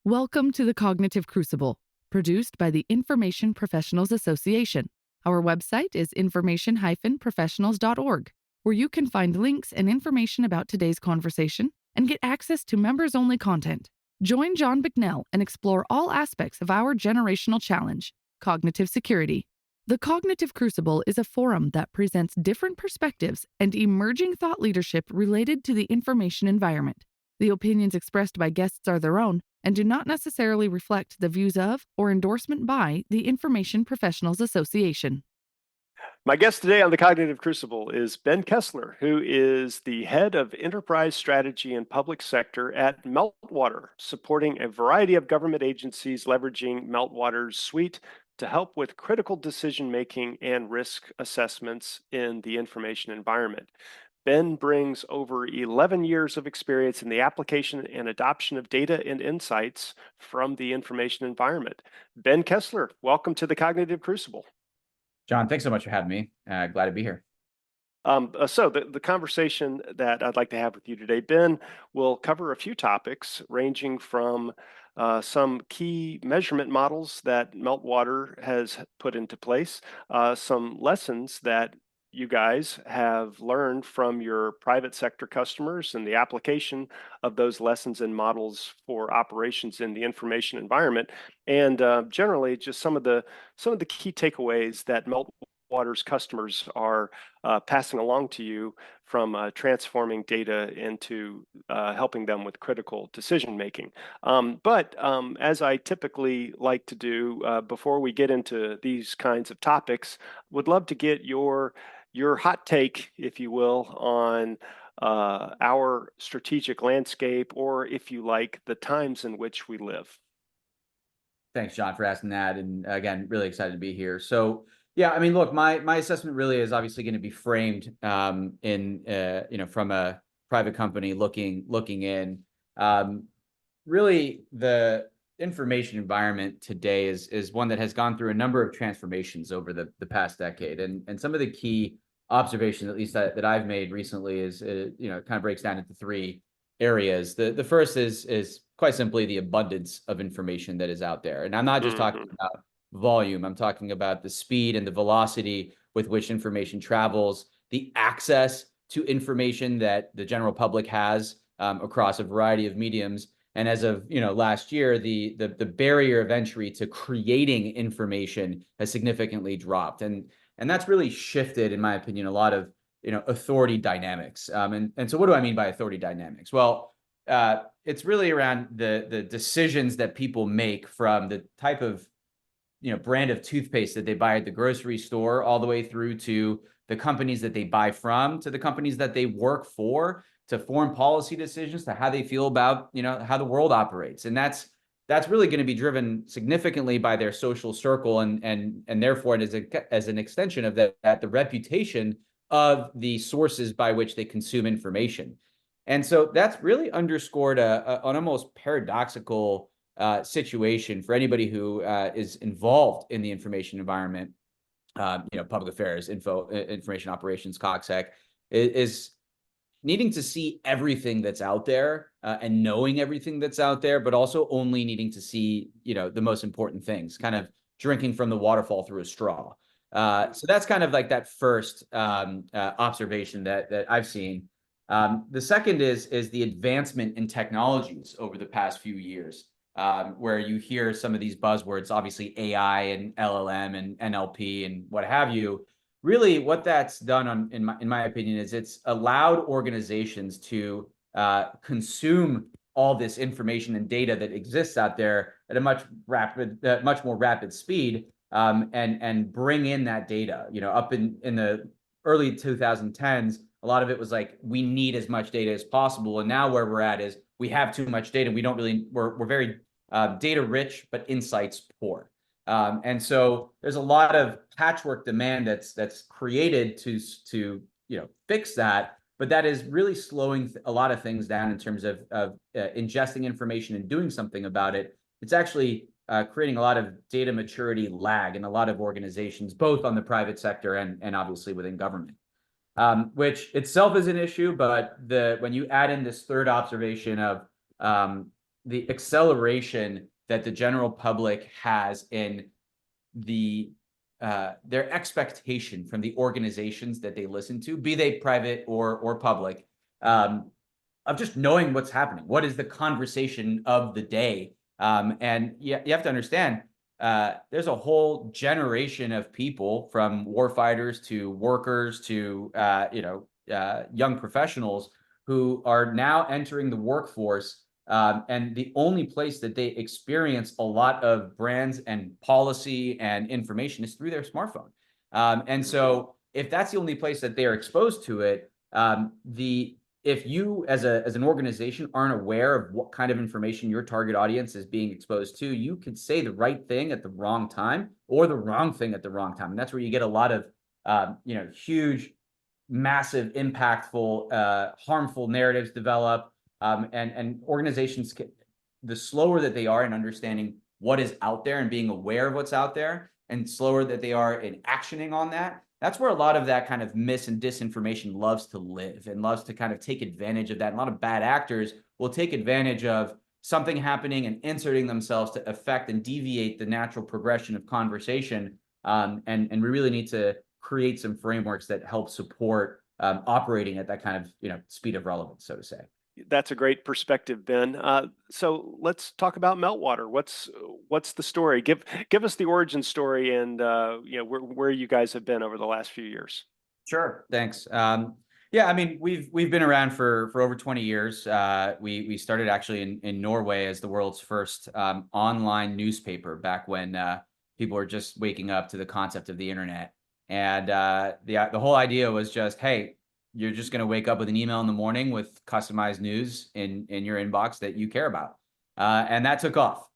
Welcome to the Cognitive Crucible, produced by the Information Professionals Association. Our website is information-professionals.org, where you can find links and information about today's conversation and get access to members-only content. Join John Bicknell and explore all aspects of our generational challenge, cognitive security. The Cognitive Crucible is a forum that presents different perspectives and emerging thought leadership related to the information environment. The opinions expressed by guests are their own and do not necessarily reflect the views of or endorsement by the Information Professionals Association. My guest today on the Cognitive Crucible is Ben Kessler, who is the head of enterprise strategy and public sector at Meltwater, supporting a variety of government agencies leveraging Meltwater's suite to help with critical decision making and risk assessments in the information environment. Ben brings over 11 years of experience in the application and adoption of data and insights from the information environment. Ben Kessler, welcome to the Cognitive Crucible. John, thanks so much for having me. Glad to be here. So the conversation that I'd like to have with you today, Ben, will cover a few topics ranging from some key measurement models that Meltwater has put into place, some lessons that you guys have learned from your private sector customers and the application of those lessons and models for operations in the information environment, and generally just some of the key takeaways that Meltwater's customers are passing along to you from transforming data into helping them with critical decision making. But as I typically like to do before we get into these kinds of topics, would love to get your hot take, if you will, on our strategic landscape, or if you like, the times in which we live. Thanks, John, for asking that. And again, really excited to be here. So yeah, I mean, look, my assessment really is obviously going to be framed in from a private company looking in. Really, the information environment today is one that has gone through a number of transformations over the past decade, and some of the key observations, at least that I've made recently, is it kind of breaks down into three areas. The first is quite simply the abundance of information that is out there, and I'm not just talking about volume. I'm talking about the speed and the velocity with which information travels, the access to information that the general public has across a variety of mediums. And as of last year, the barrier of entry to creating information has significantly dropped, and that's really shifted, in my opinion, a lot of authority dynamics. And so, what do I mean by authority dynamics? Well, it's really around the decisions that people make, from the type of brand of toothpaste that they buy at the grocery store, all the way through to the companies that they buy from, to the companies that they work for, to foreign policy decisions, to how they feel about how the world operates. And that's really going to be driven significantly by their social circle, and therefore as an extension of that, the reputation of the sources by which they consume information. And so that's really underscored an almost paradoxical situation for anybody who is involved in the information environment, public affairs, information operations, CogSec, is needing to see everything that's out there and knowing everything that's out there, but also only needing to see the most important things, kind of drinking from the waterfall through a straw. So that's kind of like that first observation that I've seen. The second is the advancement in technologies over the past few years, where you hear some of these buzzwords, obviously AI and LLM and NLP and what have you. Really, what that's done, in my opinion, is it's allowed organizations to consume all this information and data that exists out there at a much more rapid speed, and bring in that data. Up in the early 2010s, a lot of it was like, we need as much data as possible, and now where we're at is we have too much data. We're very data rich, but insights poor. And so there's a lot of patchwork demand that's created to fix that, but that is really slowing a lot of things down in terms of ingesting information and doing something about it. It's actually creating a lot of data maturity lag in a lot of organizations, both on the private sector and obviously within government, which itself is an issue. But when you add in this third observation of the acceleration that the general public has in their expectation from the organizations that they listen to, be they private or public, of just knowing what's happening. What is the conversation of the day? And you have to understand, there's a whole generation of people, from warfighters to workers to young professionals, who are now entering the workforce. And the only place that they experience a lot of brands and policy and information is through their smartphone. And so if that's the only place that they are exposed to it, if you as an organization aren't aware of what kind of information your target audience is being exposed to, you can say the right thing at the wrong time or the wrong thing at the wrong time. And that's where you get a lot of huge, massive, impactful, harmful narratives develop. And organizations, the slower that they are in understanding what is out there and being aware of what's out there, and slower that they are in actioning on that, that's where a lot of that kind of mis and disinformation loves to live and loves to kind of take advantage of that. And a lot of bad actors will take advantage of something happening and inserting themselves to affect and deviate the natural progression of conversation. And we really need to create some frameworks that help support operating at that kind of speed of relevance, so to say. That's a great perspective, Ben. So let's talk about Meltwater. What's the story? Give us the origin story, and where you guys have been over the last few years. Sure, thanks. Yeah, I mean, we've been around for over 20 years. We started actually in Norway as the world's first online newspaper, back when people were just waking up to the concept of the internet. And the whole idea was just, hey, you're just going to wake up with an email in the morning with customized news in your inbox that you care about. And that took off.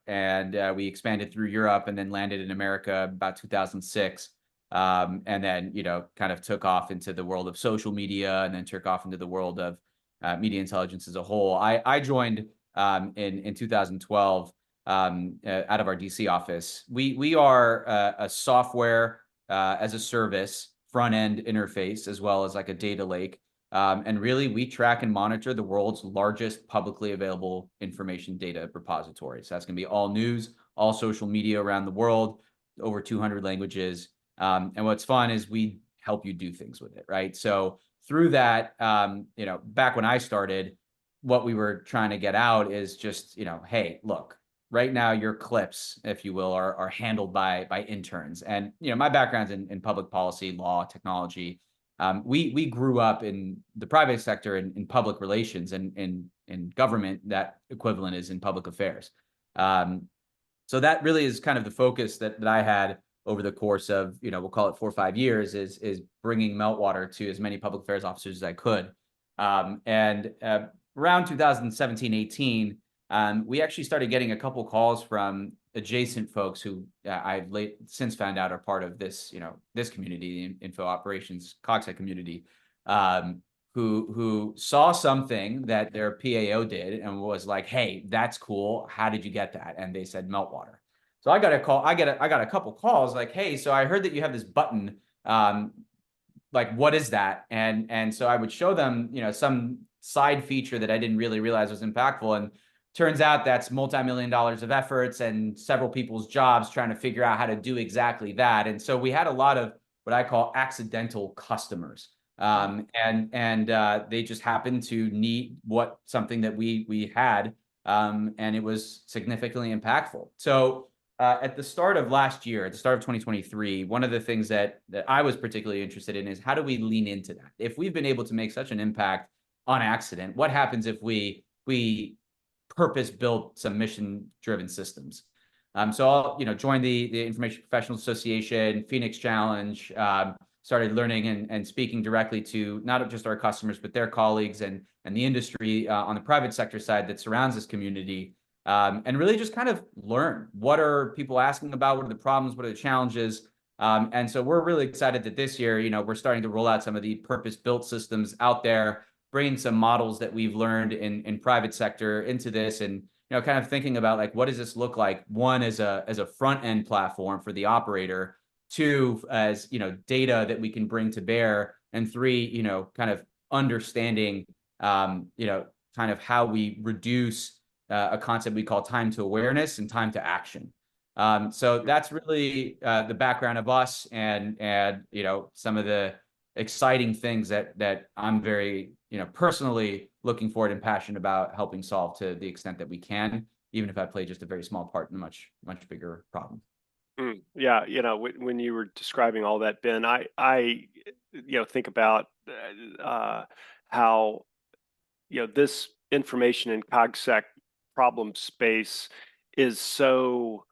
And we expanded through Europe and then landed in America about 2006. And then, kind of took off into the world of social media, and then took off into the world of media intelligence as a whole. I joined in 2012 out of our DC office. We are a software as a service front end interface, as well as like a data lake. And really, we track and monitor the world's largest publicly available information data repository. So that's going to be all news, all social media around the world, over 200 languages. And what's fun is we help you do things with it, right? So through that, back when I started, what we were trying to get out is just, hey, look, right now your clips, if you will, are handled by interns. And my background's in public policy, law, technology. We grew up in the private sector in public relations, and in government, that equivalent is in public affairs. So that really is kind of the focus that I had over the course of, we'll call it 4 or 5 years, is bringing Meltwater to as many public affairs officers as I could. And around 2017, 18, we actually started getting a couple calls from adjacent folks who I've since found out are part of this, this community, the info operations CogSec community, who saw something that their PAO did and was like, "Hey, that's cool. How did you get that?" And they said Meltwater. So I got a call. I got a couple calls like, "Hey, so I heard that you have this button. Like, what is that?" And so I would show them, some side feature that I didn't really realize was impactful. And turns out that's multi-million dollars of efforts and several people's jobs trying to figure out how to do exactly that. And so we had a lot of what I call accidental customers. And they just happened to need something that we had, and it was significantly impactful. So at the start of last year, at the start of 2023, one of the things that I was particularly interested in is, how do we lean into that? If we've been able to make such an impact on accident, what happens if we purpose-built some mission-driven systems? So I'll joined the Information Professionals Association, Phoenix Challenge, started learning and speaking directly to not just our customers, but their colleagues and the industry on the private sector side that surrounds this community, and really just kind of learn, what are people asking about, what are the problems, what are the challenges. And so we're really excited that this year, we're starting to roll out some of the purpose-built systems out there, bringing some models that we've learned in private sector into this, and kind of thinking about, like, what does this look like? One, as a front end platform for the operator. Two, as data that we can bring to bear. And three, kind of understanding, kind of how we reduce a concept we call time to awareness and time to action. So that's really the background of us, and some of the exciting things that I'm very personally looking forward and passionate about helping solve to the extent that we can, even if I play just a very small part in a much bigger problem. Yeah, when you were describing all that, Ben, I think about how this information in CogSec problem space is so,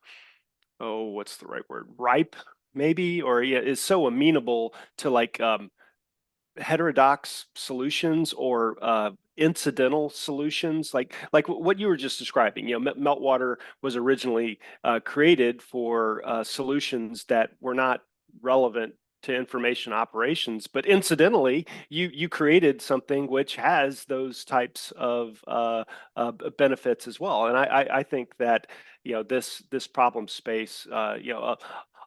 oh, what's the right word? Ripe, maybe, or yeah, is so amenable to like heterodox solutions or incidental solutions, like what you were just describing. Meltwater was originally created for solutions that were not relevant to information operations, but incidentally, you created something which has those types of benefits as well. And I think that this problem space,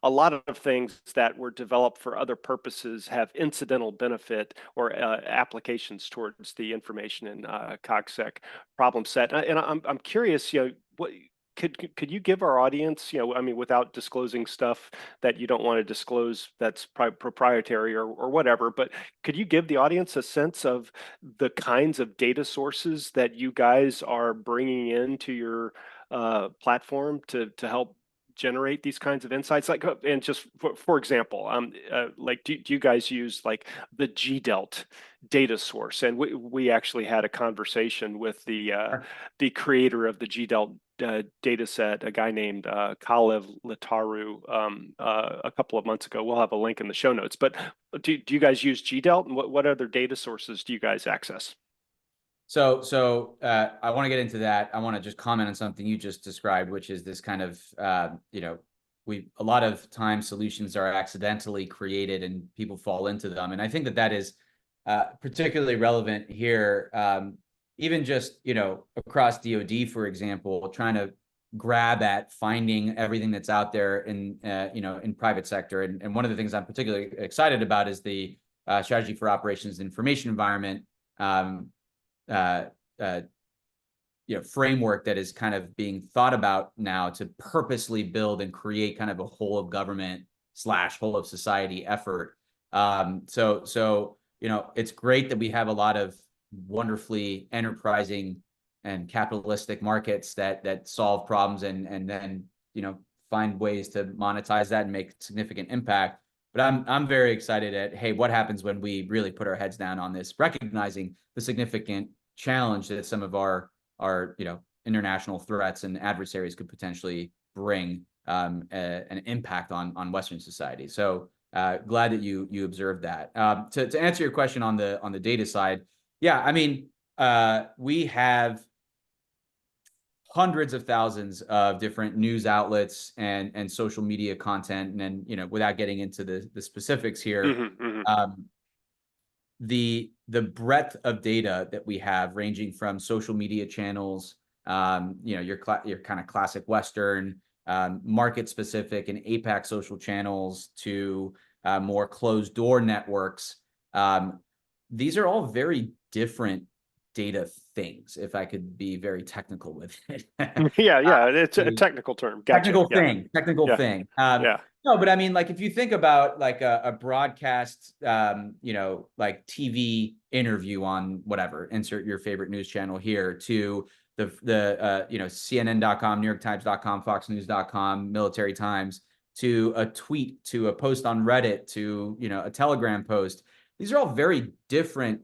a lot of things that were developed for other purposes have incidental benefit or applications towards the information in CogSec problem set. And I'm curious, what could you give our audience, I mean, without disclosing stuff that you don't want to disclose that's proprietary or whatever, but could you give the audience a sense of the kinds of data sources that you guys are bringing into your platform to help generate these kinds of insights? Like, and just for example, like, do you guys use like the GDELT data source? And we actually had a conversation with the creator of the GDELT data set, a guy named Kalev Leetaru, a couple of months ago. We'll have a link in the show notes. But do you guys use GDELT, and what other data sources do you guys access? So I want to get into that. I want to just comment on something you just described, which is this kind of, a lot of times solutions are accidentally created and people fall into them. And I think that is particularly relevant here, even just, across DoD, for example, trying to grab at finding everything that's out there in private sector. And one of the things I'm particularly excited about is the strategy for operations and information environment framework that is kind of being thought about now to purposely build and create kind of a whole of government / whole of society effort. So it's great that we have a lot of wonderfully enterprising and capitalistic markets that solve problems and then find ways to monetize that and make significant impact. But I'm very excited at, hey, what happens when we really put our heads down on this, recognizing the significant challenge that some of our international threats and adversaries could potentially bring an impact on Western society. So glad that you observed that. To answer your question on the data side, yeah, I mean, we have hundreds of thousands of different news outlets and social media content, and then without getting into the specifics here, the breadth of data that we have, ranging from social media channels, your kind of classic Western, market specific and APAC social channels, to more closed door networks. These are all very different data things, if I could be very technical with it. Yeah, it's a technical term. Gotcha. Technical thing. No, but I mean, like, if you think about like a broadcast, like TV interview on whatever, insert your favorite news channel here, to the CNN.com, NewYorkTimes.com, FoxNews.com, Military Times, to a tweet, to a post on Reddit, to a Telegram post. These are all very different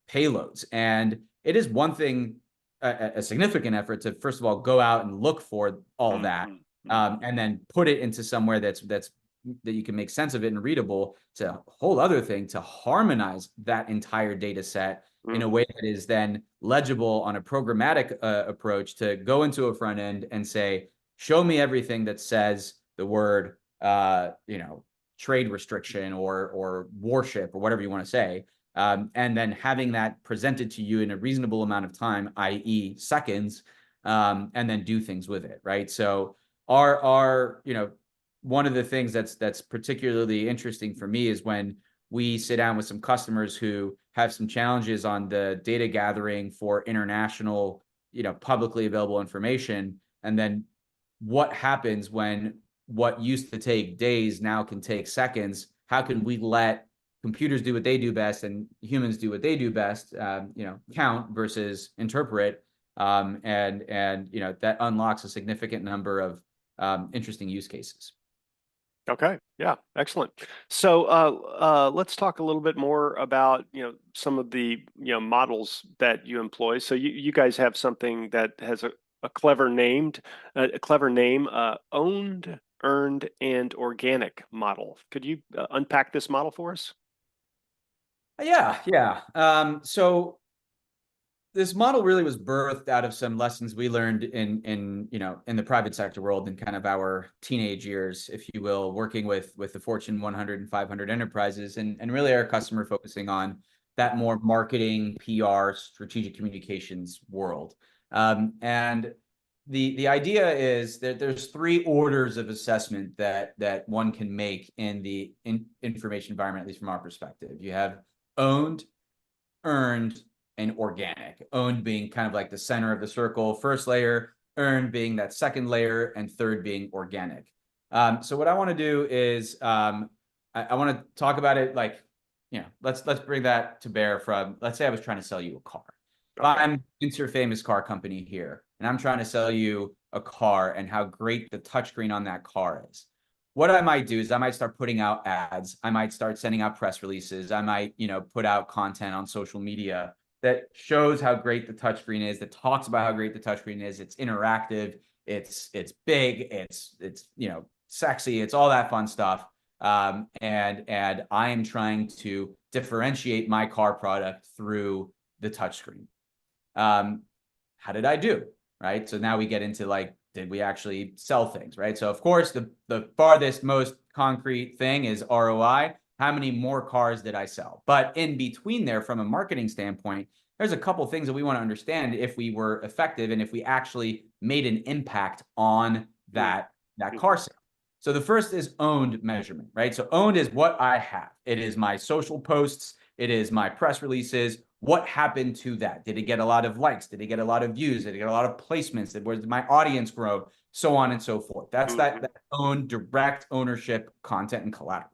payloads, and it is one thing, a significant effort to, first of all, go out and look for all that, and then put it into somewhere that you can make sense of it and readable. It's a whole other thing to harmonize that entire data set in a way that is then legible on a programmatic approach, to go into a front end and say, show me everything that says the word, trade restriction or warship or whatever you want to say. And then having that presented to you in a reasonable amount of time, i.e. seconds, and then do things with it, right? So our one of the things that's particularly interesting for me is when we sit down with some customers who have some challenges on the data gathering for international publicly available information, and then what happens when what used to take days now can take seconds. How can we let computers do what they do best and humans do what they do best, count versus interpret, and that unlocks a significant number of interesting use cases. Okay. Yeah. Excellent. So let's talk a little bit more about some of the models that you employ. So you guys have something that has a clever name, owned, earned, and organic model. Could you unpack this model for us? Yeah. So this model really was birthed out of some lessons we learned in the private sector world in kind of our teenage years, if you will, working with the Fortune 100 and 500 enterprises, and really our customer focusing on that more marketing, PR, strategic communications world. And the idea is that there's 3 orders of assessment that one can make in the information environment, at least from our perspective. You have owned, earned, and organic. Owned being kind of like the center of the circle, first layer, earned being that second layer, and third being organic. So what I want to do is I want to talk about it like, let's bring that to bear from, let's say I was trying to sell you a car. Okay. I'm Mr. Famous Car Company here, and I'm trying to sell you a car and how great the touchscreen on that car is. What I might do is I might start putting out ads. I might start sending out press releases. I might, put out content on social media that shows how great the touchscreen is, that talks about how great the touchscreen is. It's interactive, it's big, it's sexy, it's all that fun stuff. And I am trying to differentiate my car product through the touchscreen. How did I do? Right. So now we get into like, did we actually sell things? Right. So of course, the farthest, most concrete thing is ROI. How many more cars did I sell? But in between there, from a marketing standpoint, there's a couple things that we want to understand if we were effective and if we actually made an impact on that car sale. So the first is owned measurement, right? So owned is what I have. It is my social posts. It is my press releases. What happened to that? Did it get a lot of likes? Did it get a lot of views? Did it get a lot of placements? Did my audience grow? So on and so forth. That's that owned, direct ownership, content, and collateral.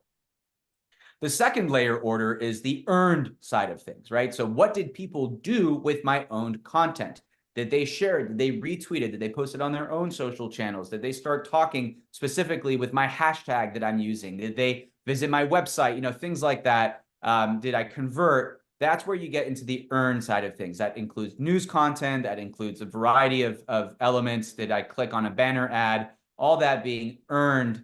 The second layer order is the earned side of things, right? So what did people do with my owned content? Did they share it? Did they retweet it? Did they post it on their own social channels? Did they start talking specifically with my hashtag that I'm using? Did they visit my website? Things like that. Did I convert? That's where you get into the earned side of things. That includes news content. That includes a variety of elements. Did I click on a banner ad? All that being earned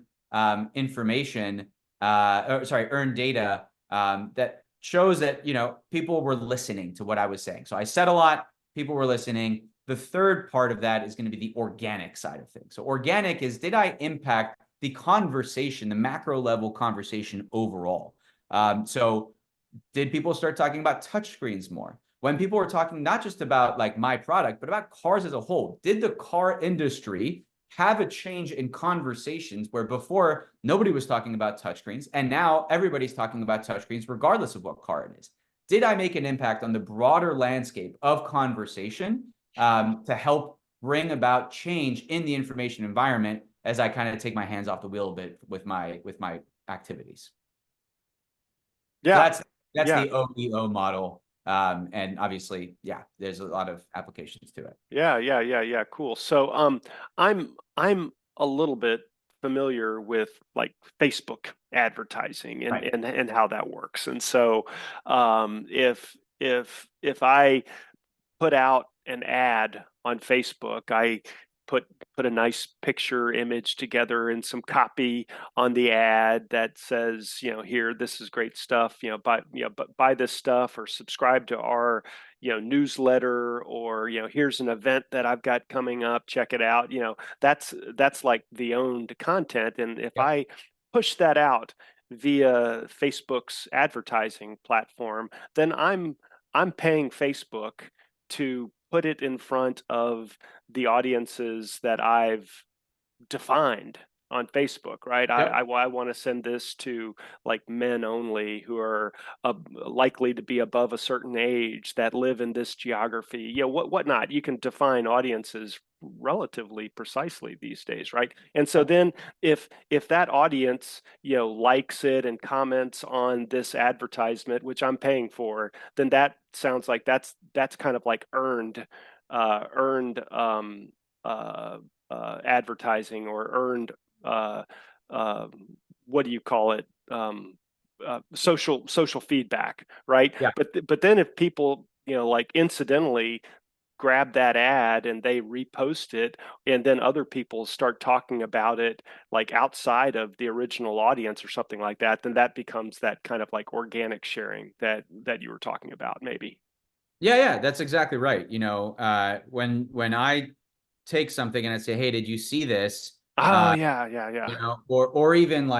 information. Earned data that shows that, people were listening to what I was saying. So I said a lot, people were listening. The third part of that is going to be the organic side of things. So organic is, did I impact the conversation, the macro level conversation overall? So did people start talking about touchscreens more? When people were talking not just about like my product, but about cars as a whole, did the car industry have a change in conversations where before nobody was talking about touchscreens and now everybody's talking about touchscreens regardless of what car it is? Did I make an impact on the broader landscape of conversation to help bring about change in the information environment as I kind of take my hands off the wheel a bit with my activities? Yeah. So that's the OEO model. And obviously, there's a lot of applications to it. Yeah. Cool. So I'm a little bit familiar with like Facebook advertising and Right. and how that works. And so if I put out an ad on Facebook, I put a nice picture image together and some copy on the ad that says, here, this is great stuff, buy this stuff or subscribe to our, newsletter, or, here's an event that I've got coming up, check it out. That's like the owned content. And if Yep. I push that out via Facebook's advertising platform, then I'm paying Facebook to put it in front of the audiences that I've defined on Facebook, right? Yep. I want to send this to like men only who are likely to be above a certain age that live in this geography, whatnot. You can define audiences relatively precisely these days, right? And so Yep. then if that audience, likes it and comments on this advertisement, which I'm paying for, then that sounds like that's kind of like earned uh, advertising, or earned uh, uh, what do you call it? Social feedback, right? Yeah. But then if people, like incidentally grab that ad and they repost it, and then other people start talking about it like outside of the original audience or something like that, then that becomes that kind of like organic sharing that you were talking about, maybe. Yeah, yeah, that's exactly right. When I take something and I say, "Hey, did you see this?" Oh, yeah, yeah, yeah. Or even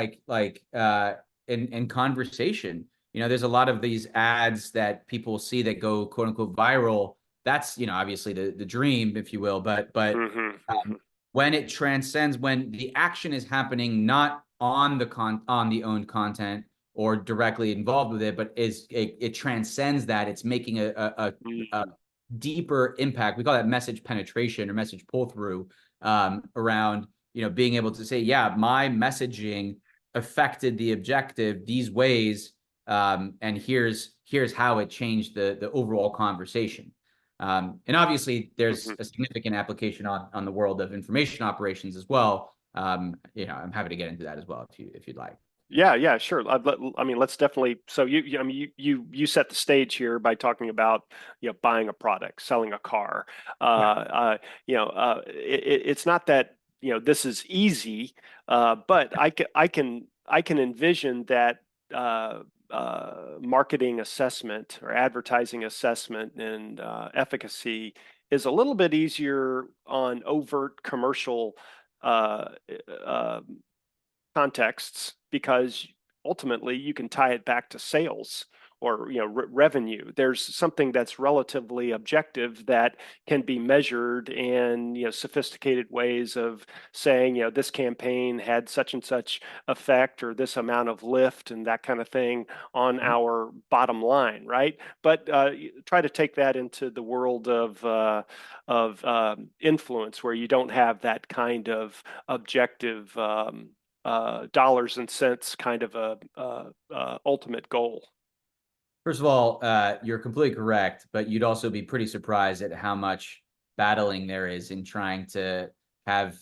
in conversation, there's a lot of these ads that people see that go quote unquote viral. That's, obviously the dream, if you will, but Hmm. um, when it transcends, when the action is happening not on the owned content or directly involved with it, but it transcends that. It's making a Hmm. deeper impact. We call that message penetration or message pull through, around being able to say, yeah, my messaging affected the objective these ways, and here's how it changed the overall conversation. And obviously, there's a Hmm. significant application on the world of information operations as well. I'm happy to get into that as well if you'd like. Yeah, yeah, sure. I mean, let's definitely. So I mean, you set the stage here by talking about, buying a product, selling a car. Yeah. It's not that, this is easy, but I can envision that marketing assessment or advertising assessment and efficacy is a little bit easier on overt commercial uh, uh, contexts, because ultimately you can tie it back to sales, or revenue. There's something that's relatively objective that can be measured, and sophisticated ways of saying, this campaign had such and such effect, or this amount of lift and that kind of thing on Mhm. our bottom line, right? But try to take that into the world of influence, where you don't have that kind of objective dollars and cents kind of a ultimate goal. First of all, you're completely correct, but you'd also be pretty surprised at how much battling there is in trying to have,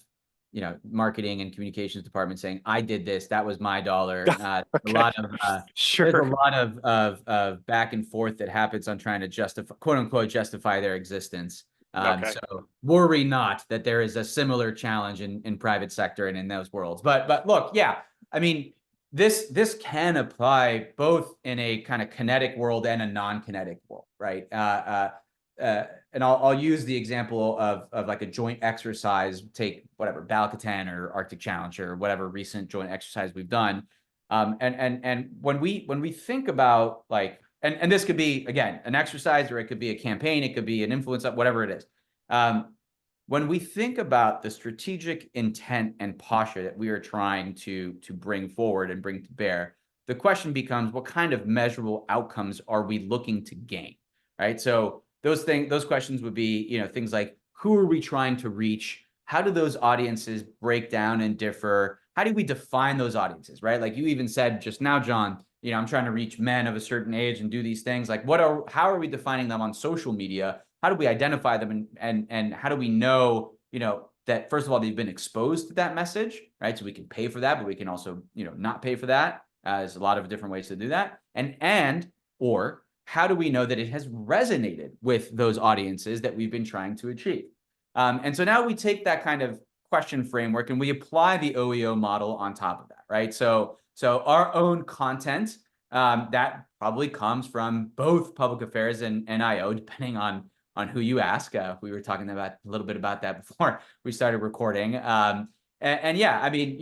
marketing and communications department saying, "I did this. That was my dollar." Okay, There's a sure. lot of back and forth that happens on trying to justify, quote unquote, justify their existence. Okay. So worry not that there is a similar challenge in private sector and in those worlds. But look, yeah, I mean, this can apply both in a kind of kinetic world and a non-kinetic world, right? And I'll use the example of like a joint exercise. Take whatever Balcatan or Arctic Challenge or whatever recent joint exercise we've done. And when we think about like, and this could be again an exercise, or it could be a campaign, it could be an influence, whatever it is. When we think about the strategic intent and posture that we are trying to bring forward and bring to bear, the question becomes, what kind of measurable outcomes are we looking to gain, right? So those questions would be, things like, who are we trying to reach? How do those audiences break down and differ? How do we define those audiences, right? Like you even said just now, John, I'm trying to reach men of a certain age and do these things. Like how are we defining them on social media? How do we identify them, and how do we know, that first of all, they've been exposed to that message, right? So we can pay for that, but we can also, not pay for that. There's a lot of different ways to do that. Or how do we know that it has resonated with those audiences that we've been trying to achieve? And so now we take that kind of question framework and we apply the OEO model on top of that, right? So our own content, that probably comes from both public affairs and IO, depending on who you ask. We were talking about a little bit about that before we started recording. And yeah, I mean,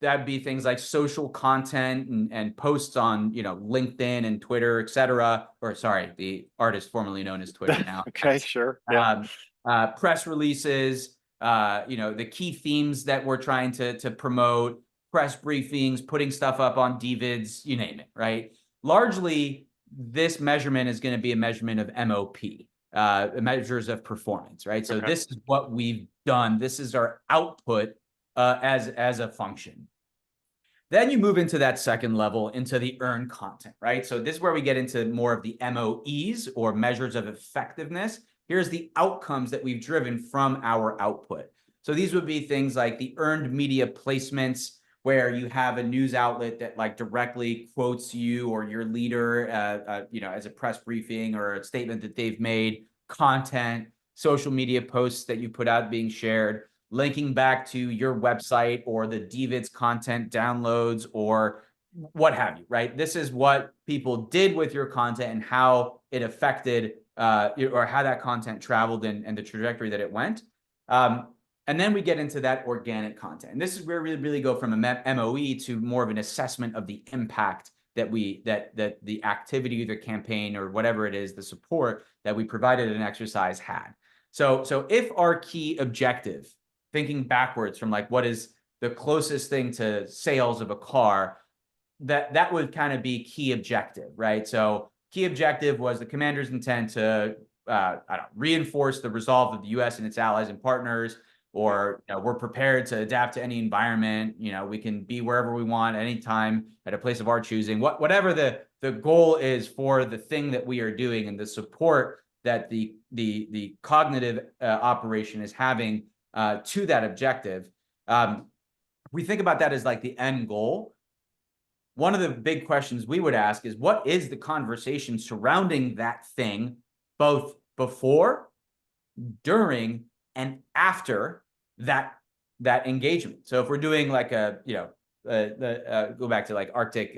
that'd be things like social content and posts on, LinkedIn and Twitter, et cetera. Or sorry, the artist formerly known as Twitter now. Okay, sure. Yeah. Um, Press releases, the key themes that we're trying to promote, press briefings, putting stuff up on DVIDs, you name it, right? Largely, this measurement is going to be a measurement of MOP, measures of performance, right? So this is what we've done. This is our output as a function. Then you move into that second level, into the earned content, right? So this is where we get into more of the MOEs, or measures of effectiveness. Here's the outcomes that we've driven from our output. So these would be things like the earned media placements, where you have a news outlet that like directly quotes you or your leader, as a press briefing or a statement that they've made, content, social media posts that you put out being shared, linking back to your website or the DVID's content downloads or what have you, right? This is what people did with your content and how it affected or how that content traveled and the trajectory that it went. And then we get into that organic content. And this is where we really go from a MOE to more of an assessment of the impact that the activity, the campaign, or whatever it is, the support that we provided an exercise had. So if our key objective, thinking backwards from like what is the closest thing to sales of a car, that would kind of be key objective, right? So key objective was the commander's intent to reinforce the resolve of the U.S. and its allies and partners, or we're prepared to adapt to any environment. We can be wherever we want, anytime, at a place of our choosing. Whatever the goal is for the thing that we are doing, and the support that the cognitive operation is having to that objective. We think about that as like the end goal. One of the big questions we would ask is, what is the conversation surrounding that thing, both before, during, and after that engagement? So if we're doing like go back to like Arctic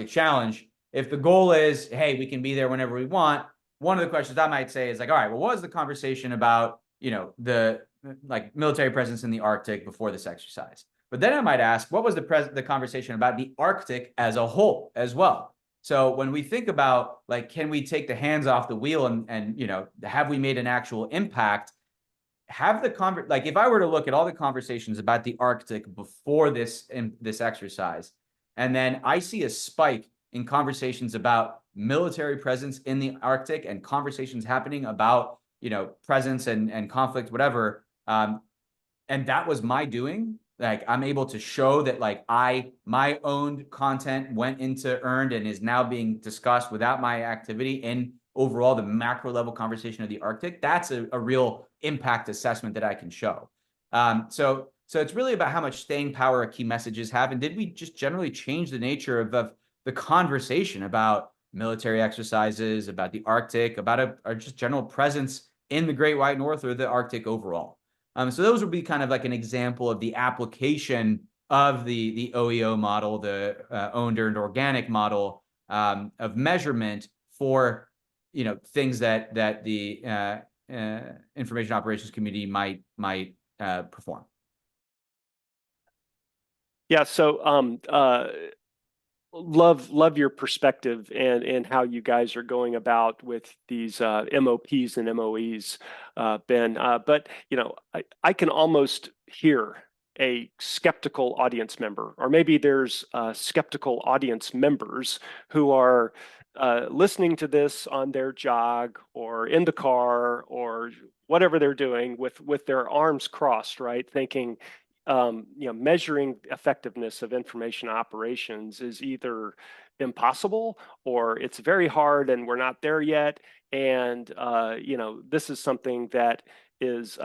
Challenge, if the goal is, hey, we can be there whenever we want, one of the questions I might say is like, all right, well, what was the conversation about, the like military presence in the Arctic before this exercise? But then I might ask, what was the conversation about the Arctic as a whole as well? So when we think about like, can we take the hands off the wheel and have we made an actual impact? Have the like, if I were to look at all the conversations about the Arctic before this exercise, and then I see a spike in conversations about military presence in the Arctic and conversations happening about presence and conflict, whatever, and that was my doing. Like, I'm able to show that like my own content went into earned and is now being discussed without my activity in overall the macro level conversation of the Arctic. That's a real impact assessment that I can show. So it's really about how much staying power key messages have, and did we just generally change the nature of the conversation about military exercises, about the Arctic, about our just general presence in the Great White North or the Arctic overall. So those would be kind of like an example of the application of the OEO model, the owned, earned, organic model of measurement for things that the information operations community might perform. Yeah. So love your perspective and how you guys are going about with these MOPs and MOEs, Ben. But I can almost hear a skeptical audience member, or maybe there's skeptical audience members who are listening to this on their jog or in the car or whatever they're doing with their arms crossed, right? Thinking, measuring effectiveness of information operations is either impossible or it's very hard and we're not there yet. And, this is something that is,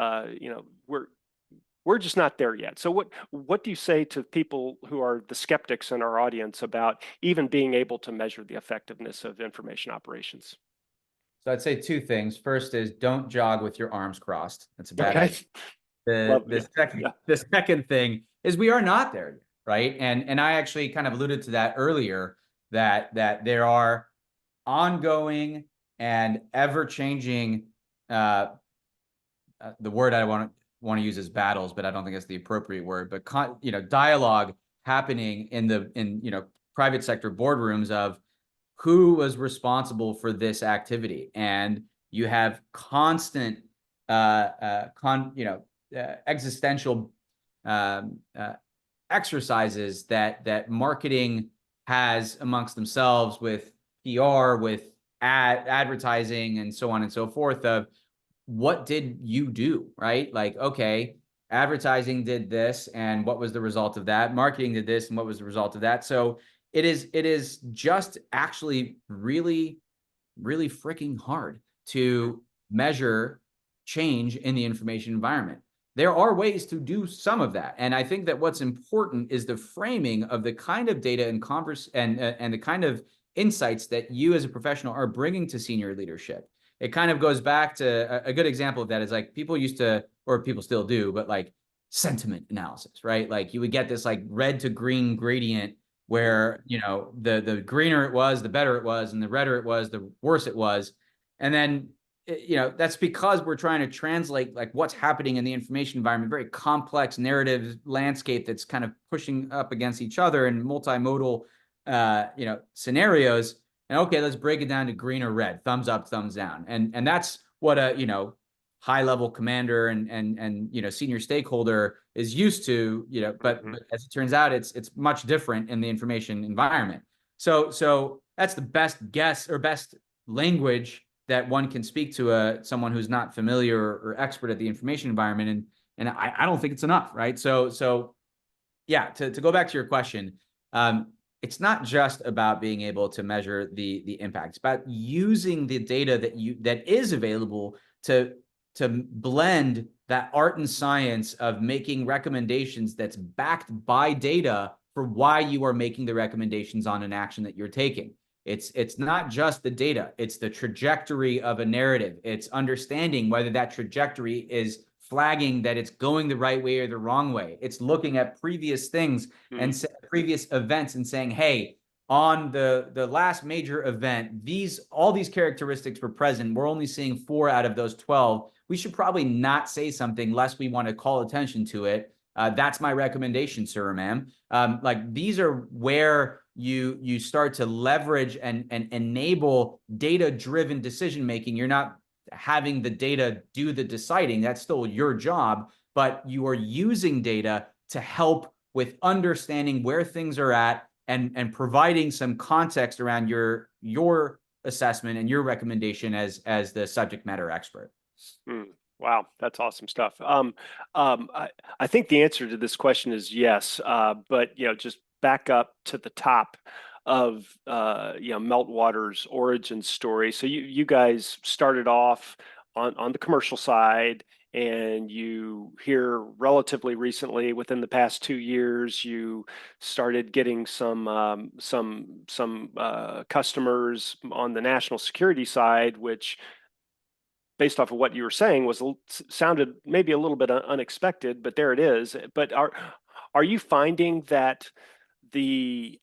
we're just not there yet. So what do you say to people who are the skeptics in our audience about even being able to measure the effectiveness of information operations? So I'd say two things. First is, don't jog with your arms crossed. That's a bad idea. The second thing is, we are not there yet, right? And I actually kind of alluded to that earlier, that there are ongoing and ever-changing, the word I want to use is battles, but I don't think it's the appropriate word, but dialogue happening in private sector boardrooms of who was responsible for this activity. And you have constant existential exercises that marketing has amongst themselves with PR, with advertising, and so on and so forth. Of what did you do, right? Like, okay, advertising did this, and what was the result of that? Marketing did this, and what was the result of that? So it is just actually really, really freaking hard to measure change in the information environment. There are ways to do some of that. And I think that what's important is the framing of the kind of data and and the kind of insights that you as a professional are bringing to senior leadership. It kind of goes back to a good example of that is like people used to, or people still do, but like sentiment analysis, right? Like you would get this like red to green gradient where, the greener it was, the better it was, and the redder it was, the worse it was. And then, that's because we're trying to translate like what's happening in the information environment, very complex narrative landscape that's kind of pushing up against each other in multimodal, scenarios. And okay, let's break it down to green or red, thumbs up, thumbs down. And that's what a, high level commander and senior stakeholder is used to, but as it turns out, it's much different in the information environment. So that's the best guess or best language that one can speak to someone who's not familiar or expert at the information environment. And I don't think it's enough, right? So yeah, to go back to your question, it's not just about being able to measure the impact. It's about using the data that is available to blend that art and science of making recommendations that's backed by data for why you are making the recommendations on an action that you're taking. It's not just the data, it's the trajectory of a narrative. It's understanding whether that trajectory is flagging that it's going the right way or the wrong way. It's looking at previous things and previous events and saying, hey, on the last major event, all these characteristics were present. We're only seeing 4 out of those 12. We should probably not say something lest we want to call attention to it. That's my recommendation, sir or ma'am. Like these are where you start to leverage and enable data-driven decision-making. You're not having the data do the deciding. That's still your job, but you are using data to help with understanding where things are at and providing some context around your assessment and your recommendation as the subject matter expert. Wow, that's awesome stuff. I think the answer to this question is yes, but just back up to the top of Meltwater's origin story. So you guys started off on the commercial side, and you here relatively recently, within the past 2 years, you started getting some customers on the national security side, which, based off of what you were saying, sounded maybe a little bit unexpected, but there it is. But are you finding that the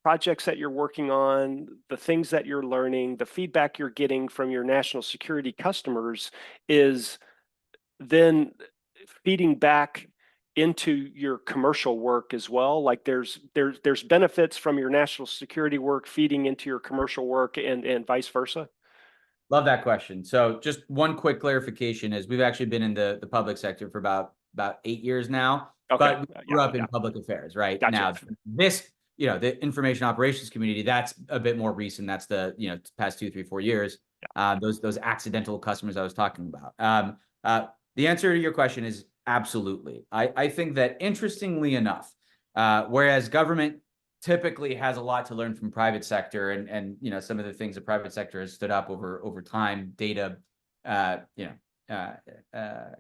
projects that you're working on, the things that you're learning, the feedback you're getting from your national security customers is then feeding back into your commercial work as well? Like there's benefits from your national security work feeding into your commercial work and vice versa? Love that question. So just one quick clarification is we've actually been in the public sector for about 8 years now, Okay. but we grew up in public affairs, right? Gotcha. Now this, the information operations community, that's a bit more recent. That's the, past 2, 3, 4 years. Those accidental customers I was talking about. The answer to your question is absolutely. I think that, interestingly enough, whereas government typically has a lot to learn from private sector and some of the things the private sector has stood up over time, data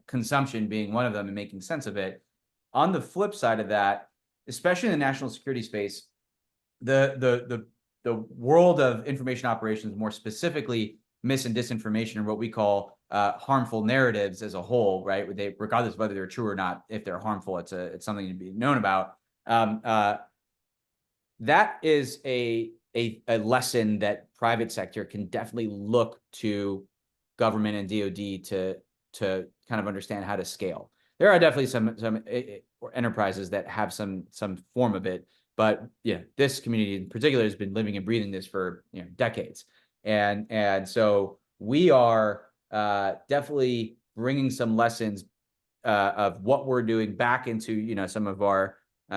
consumption being one of them and making sense of it. On the flip side of that, especially in the national security space, the world of information operations, more specifically mis and disinformation, or what we call harmful narratives as a whole, right? Regardless of whether they're true or not, if they're harmful, it's something to be known about. That is a lesson that private sector can definitely look to government and DoD to kind of understand how to scale. There are definitely some enterprises that have some form of it, but this community in particular has been living and breathing this for decades, and so we are definitely bringing some lessons of what we're doing back into some of our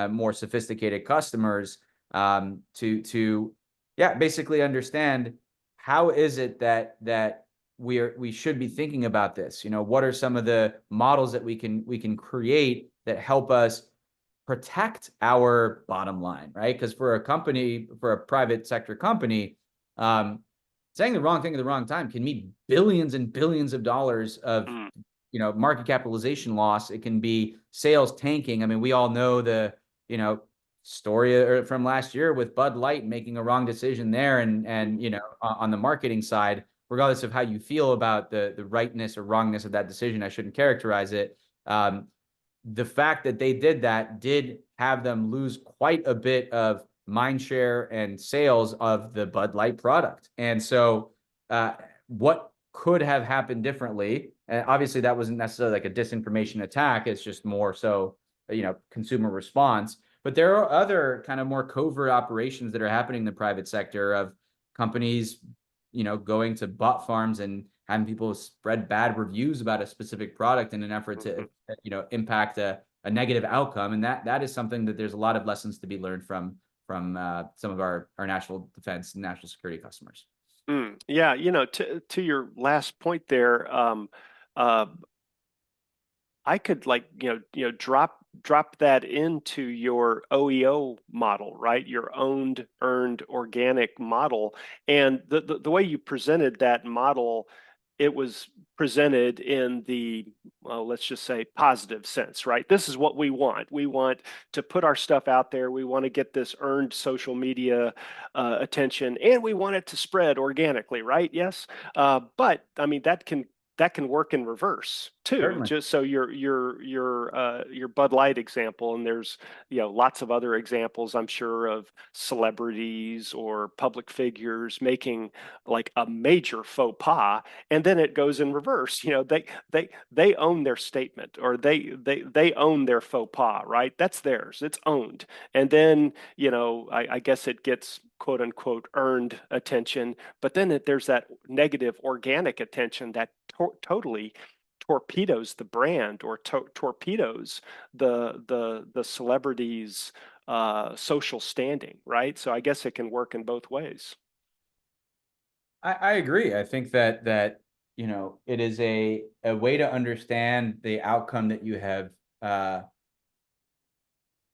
more sophisticated customers, to basically understand how is it that we should be thinking about this. What are some of the models that we can create that help us protect our bottom line, right? Because for a private sector company, saying the wrong thing at the wrong time can mean billions and billions of dollars of market capitalization loss. It can be sales tanking. I mean, we all know the story from last year with Bud Light making a wrong decision there, and on the marketing side, regardless of how you feel about the rightness or wrongness of that decision, I shouldn't characterize it. The fact that they did that did have them lose quite a bit of mind share and sales of the Bud Light product. And so what could have happened differently? And obviously that wasn't necessarily like a disinformation attack. It's just more so, consumer response. But there are other kind of more covert operations that are happening in the private sector of companies, going to bot farms and having people spread bad reviews about a specific product in an effort to, impact a negative outcome. And that is something that there's a lot of lessons to be learned from some of our national defense and national security customers. Yeah, to your last point there, I could drop that into your OEO model, right? Your owned, earned, organic model. And the way you presented that model, it was presented in the, well, let's just say positive sense, right? This is what we want. We want to put our stuff out there. We want to get this earned social media attention, and we want it to spread organically, right? Yes. But I mean, that can work in reverse too. Certainly. Just so your Bud Light example, and there's lots of other examples I'm sure of celebrities or public figures making like a major faux pas, and then it goes in reverse. They own their statement, or they own their faux pas, right? That's theirs. It's owned, and then I guess it gets quote unquote earned attention, but then there's that negative organic attention that totally torpedoes the brand, or torpedoes the celebrity's social standing, right? So I guess it can work in both ways. I agree. I think that it is a way to understand the outcome that you have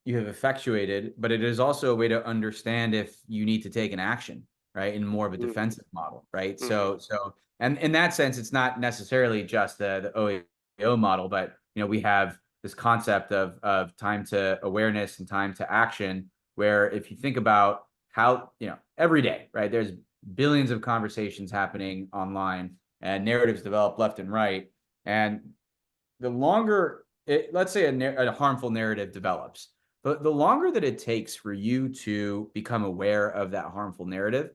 effectuated, but it is also a way to understand if you need to take an action, right, in more of a defensive model, right? Mm-hmm. And in that sense, it's not necessarily just the OEO model, but we have this concept of time to awareness and time to action, where if you think about how every day, right, there's billions of conversations happening online and narratives develop left and right, and the longer let's say a harmful narrative develops, the longer that it takes for you to become aware of that harmful narrative,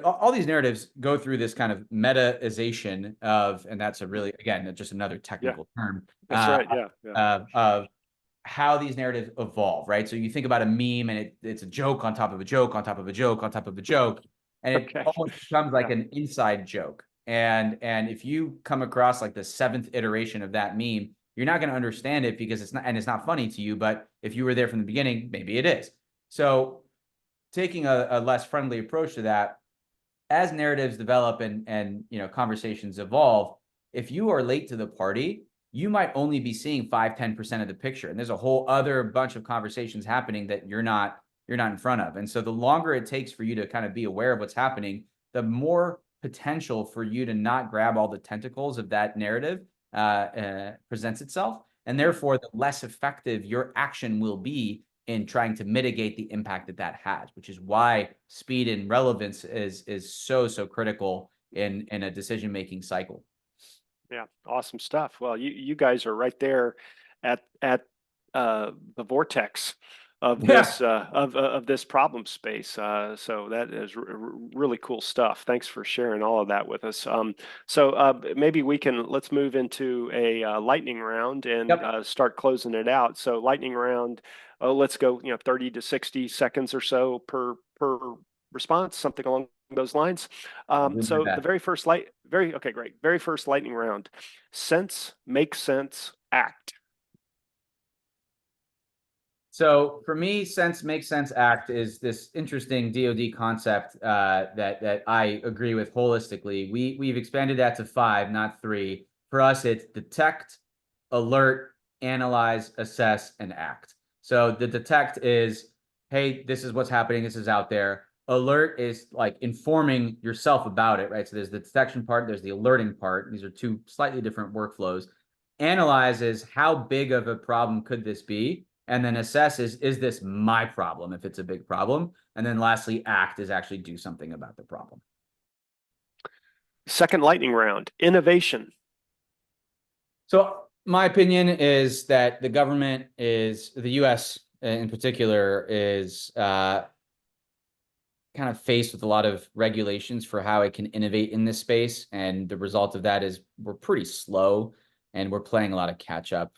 all these narratives go through this kind of metaization of, and that's again, just another technical term. That's right. Yeah. Of how these narratives evolve, right? So you think about a meme, and it's a joke on top of a joke on top of a joke on top of a joke, and it Okay. almost becomes like an inside joke. And if you come across like the 7th iteration of that meme, you're not going to understand it because it's not funny to you. But if you were there from the beginning, maybe it is. So taking a less friendly approach to that, as narratives develop and conversations evolve, if you are late to the party, you might only be seeing 5-10% of the picture, and there's a whole other bunch of conversations happening that you're not in front of. And so the longer it takes for you to kind of be aware of what's happening, the more potential for you to not grab all the tentacles of that narrative presents itself, and therefore the less effective your action will be in trying to mitigate the impact that has, which is why speed and relevance is so critical in a decision-making cycle. Yeah, awesome stuff. Well, you guys are right there at the vortex of this of this problem space. So that is really cool stuff. Thanks for sharing all of that with us. So maybe let's move into a lightning round and start closing it out. So lightning round, let's go 30 to 60 seconds or so per response, something along those lines. I'll do my So the best. very first lightning round. Sense, make sense, act. So for me, sense makes sense act is this interesting DoD concept that I agree with holistically. We've expanded that to 5, not 3. For us, it's detect, alert, analyze, assess, and act. So the detect is, hey, this is what's happening. This is out there. Alert is like informing yourself about it, right? So there's the detection part, there's the alerting part. These are 2 slightly different workflows. Analyze is how big of a problem could this be? And then assess is this my problem if it's a big problem? And then lastly, act is actually do something about the problem. Second lightning round. Innovation. So my opinion is that the government is, the US in particular, is kind of faced with a lot of regulations for how it can innovate in this space. And the result of that is we're pretty slow and we're playing a lot of catch up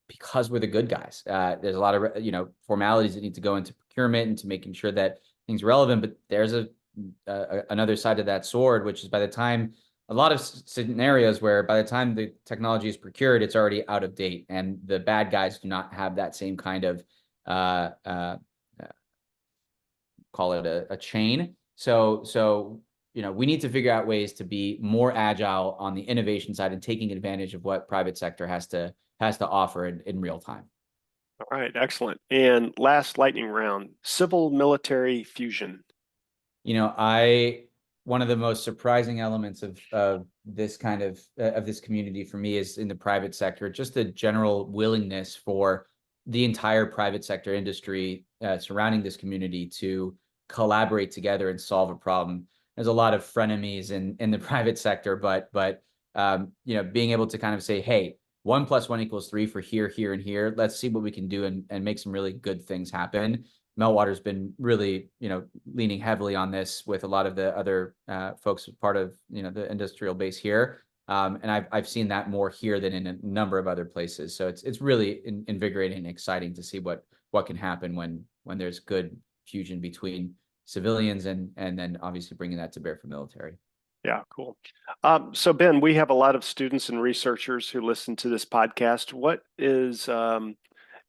because we're the good guys. There's a lot of formalities that need to go into procurement and to making sure that things are relevant. But there's another side of that sword, which is by the time a lot of scenarios where by the time the technology is procured, it's already out of date, and the bad guys do not have that same kind of call it a chain. So we need to figure out ways to be more agile on the innovation side and taking advantage of what private sector has to offer in real time. All right, excellent. And last lightning round. Civil military fusion. One of the most surprising elements of this kind of this community for me is in the private sector, just the general willingness for the entire private sector industry surrounding this community to collaborate together and solve a problem. There's a lot of frenemies in the private sector, but being able to kind of say, hey, 1 + 1 = 3 for here, here, and here. Let's see what we can do and make some really good things happen. Meltwater's been really, leaning heavily on this with a lot of the other folks part of, the industrial base here. And I've seen that more here than in a number of other places. So it's really invigorating and exciting to see what can happen when there's good fusion between civilians and then obviously bringing that to bear for military. Yeah, cool. So Ben, we have a lot of students and researchers who listen to this podcast. What is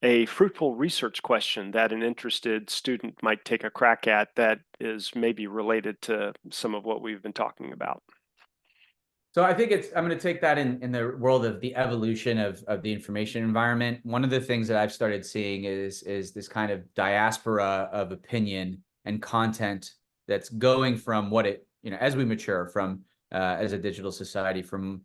a fruitful research question that an interested student might take a crack at that is maybe related to some of what we've been talking about? So I think I'm going to take that in the world of the evolution of the information environment. One of the things that I've started seeing is this kind of diaspora of opinion and content that's going from what it, as we mature from as a digital society, from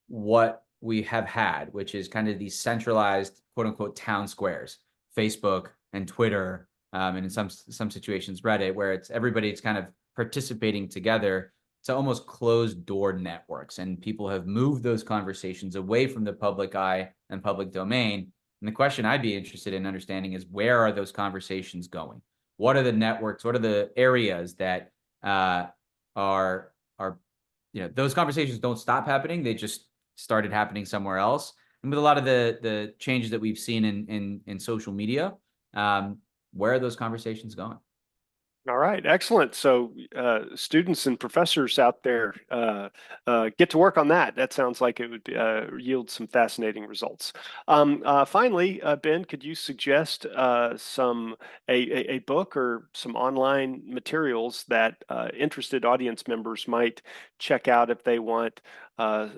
what we have had, which is kind of these centralized, quote unquote, town squares, Facebook and Twitter, and in some situations, Reddit, where everybody's kind of participating together to almost closed door networks. And people have moved those conversations away from the public eye and public domain. And the question I'd be interested in understanding is, where are those conversations going? What are the networks? What are the areas that are those conversations don't stop happening? They just started happening somewhere else. And with a lot of the changes that we've seen in social media, where are those conversations going? All right, excellent. So students and professors out there, get to work on that. That sounds like it would yield some fascinating results. Finally, Ben, could you suggest a book or some online materials that interested audience members might check out if they want a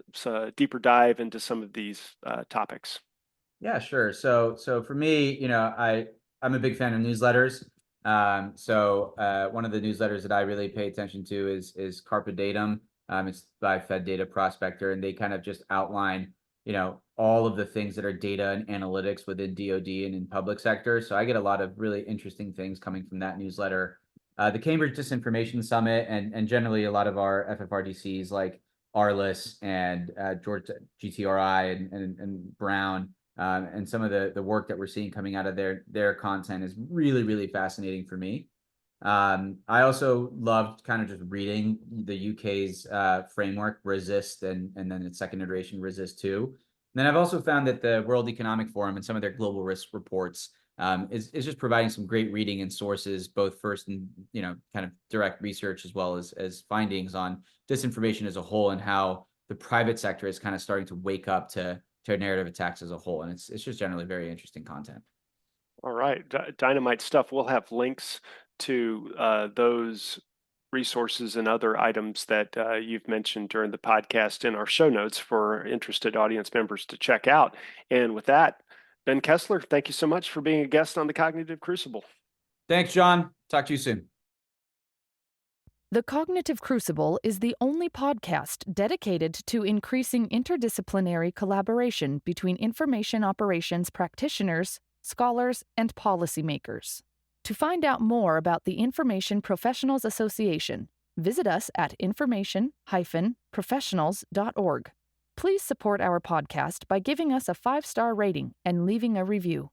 deeper dive into some of these topics? Yeah, sure. So for me, I'm a big fan of newsletters. One of the newsletters that I really pay attention to is Carpe Datum. It's by Fed Data Prospector, and they kind of just outline, all of the things that are data and analytics within DoD and in public sector. So I get a lot of really interesting things coming from that newsletter. The Cambridge Disinformation Summit and generally a lot of our FFRDCs like Arliss and George GTRI and Brown. And some of the work that we're seeing coming out of their content is really, really fascinating for me. I also loved kind of just reading the UK's framework, Resist, and then its second iteration, Resist 2. And then I've also found that the World Economic Forum and some of their global risk reports is just providing some great reading and sources, both first and, kind of direct research as well as findings on disinformation as a whole and how the private sector is kind of starting to wake up to narrative attacks as a whole. And it's just generally very interesting content. All right, dynamite stuff. We'll have links to those resources and other items that you've mentioned during the podcast in our show notes for interested audience members to check out. And with that, Ben Kessler, thank you so much for being a guest on the Cognitive Crucible. Thanks, John. Talk to you soon. The Cognitive Crucible is the only podcast dedicated to increasing interdisciplinary collaboration between information operations practitioners, scholars, and policymakers. To find out more about the Information Professionals Association, visit us at information-professionals.org. Please support our podcast by giving us a 5-star rating and leaving a review.